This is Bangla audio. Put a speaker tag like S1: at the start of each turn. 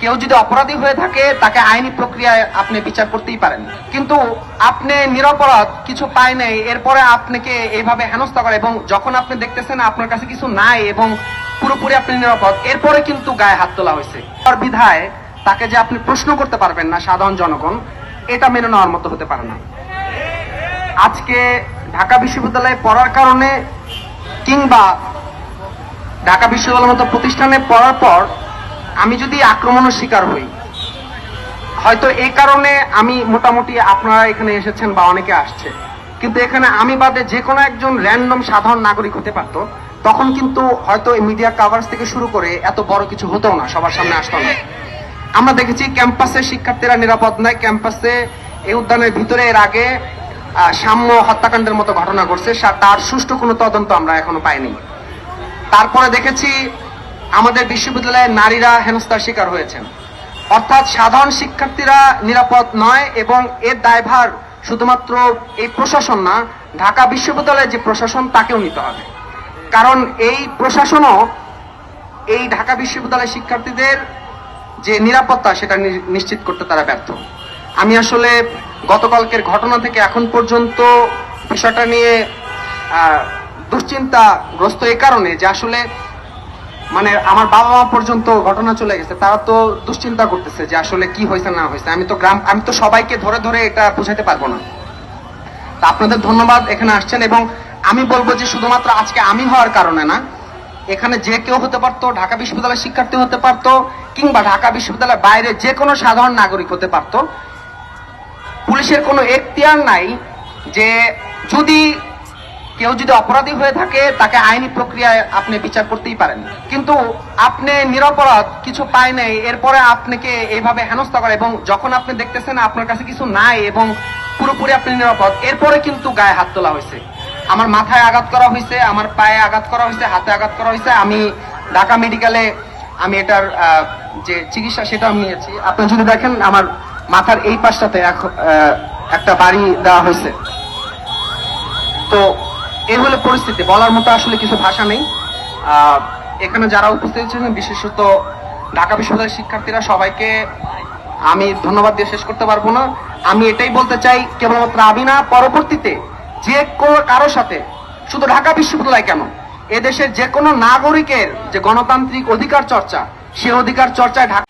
S1: কেউ যদি অপরাধী হয়ে থাকে তাকে আইনি প্রক্রিয়ায় আপনি বিচার করতেই পারেন, কিন্তু আপনি নিরপরাধ কিছু পায় নাই এরপরে আপনাকে এইভাবে হেনস্থা করে এবং যখন আপনি দেখতেছেন আপনার কাছে কিছু নাই এবং পুরোপুরি আপনি নিরাপদ, এরপরে কিন্তু গায়ে হাত তোলা হয়েছে। তার বিধায় তাকে যে আপনি প্রশ্ন করতে পারবেন না সাধারণ জনগণ, এটা মেনে নেওয়ার মতো হতে পারে না। আজকে ঢাকা বিশ্ববিদ্যালয়ে পড়ার কারণে কিংবা ঢাকা বিশ্ববিদ্যালয়ের মতো প্রতিষ্ঠানে পড়ার পর আমি যদি আক্রমণের শিকার হই, হয়তো এই কারণে আমি মোটামুটি আপনারা এখানে এসেছেন বা অনেকে আসছে, কিন্তু এখানে আমি বাদে যে কোনো একজন র্যান্ডম সাধারণ নাগরিক হতে পারতো, তখন কিন্তু হয়তো মিডিয়া কাভারেজ থেকে শুরু করে এত বড় কিছু হতো না, সবার সামনে আসতো না। আমরা দেখেছি ক্যাম্পাসে শিক্ষার্থীরা নিরাপদ নয়, ক্যাম্পাসে এই উদ্যানের ভিতরে এর আগে সাম্য হত্যাকাণ্ডের মতো ঘটনা ঘটছে, তার সুষ্ঠু কোনো তদন্ত আমরা এখনো পাইনি। তারপরে দেখেছি আমাদের বিশ্ববিদ্যালয়ের নারীরা হেনস্থার শিকার হয়েছেন। অর্থাৎ সাধারণ শিক্ষার্থীরা নিরাপদ নয় এবং এর দায়ভার শুধুমাত্র এই প্রশাসন না, ঢাকা বিশ্ববিদ্যালয়ের যে প্রশাসন তাকেও নিতে হবে। কারণ এই প্রশাসনও এই ঢাকা বিশ্ববিদ্যালয়ের শিক্ষার্থীদের যে নিরাপত্তা সেটা নিশ্চিত করতে তারা ব্যর্থ। আমি আসলে গতকালকের ঘটনা থেকে এখন পর্যন্ত বিষয়টা নিয়ে দুশ্চিন্তাগ্রস্ত এই কারণে যে আসলে মানে আমার বাবা মা পর্যন্ত ঘটনা চলে গেছে, তারা তো দুশ্চিন্তা করতেছে যে আসলে কি হয়েছে না হয়েছে। আমি তো সবাইকে ধরে ধরে এটা বুঝাতে পারবো না। তা আপনাদের ধন্যবাদ এখানে আসছেন, এবং আমি বলবো যে শুধুমাত্র আজকে আমি হওয়ার কারণে না, এখানে যে কেউ হতে পারতো, ঢাকা বিশ্ববিদ্যালয়ের শিক্ষার্থী হতে পারতো কিংবা ঢাকা বিশ্ববিদ্যালয়ের বাইরে যে কোনো সাধারণ নাগরিক হতে পারতো। পুলিশের কোনো এখতিয়ার নাই যে কেউ যদি অপরাধী হয়ে থাকে তাকে আইনি প্রক্রিয়ায় আপনি বিচার করতেই পারেন, কিন্তু আপনি নিরপরাধ কিছু পায় নাই এরপরে আপনাকে এইভাবে হেনস্থা করে এবং যখন আপনি দেখতেছেন আপনার কাছে কিছু নাই এবং পুরোপুরি আপনি নিরাপদ, এরপরে কিন্তু গায়ে হাত তোলা হয়েছে। আমার মাথায় আঘাত করা হয়েছে, আমার পায়ে আঘাত করা হয়েছে, হাতে আঘাত করা হয়েছে। আমি ঢাকা মেডিকেলে আমি এটার যে চিকিৎসা সেটা আমি নিয়েছি। আপনি যদি দেখেন আমার মাথার এই পাশটাতে একটা বাড়ি দেওয়া হয়েছে। তো এই হলো পরিস্থিতি, বলার মতো আসলে কিছু ভাষা নেই। এখানে যারা উপস্থিত ছিলেন, বিশেষত ঢাকা বিশ্ববিদ্যালয়ের শিক্ষার্থীরা, সবাইকে আমি ধন্যবাদ দিয়ে শেষ করতে পারবো না। আমি এটাই বলতে চাই, কেবলমাত্র আমি না, পরবর্তীতে যে কারো সাথে, শুধু ঢাকা বিশ্ববিদ্যালয় কেন, এদেশের যে কোনো নাগরিকের যে গণতান্ত্রিক অধিকার চর্চা, সে অধিকার চর্চায় ঢাকা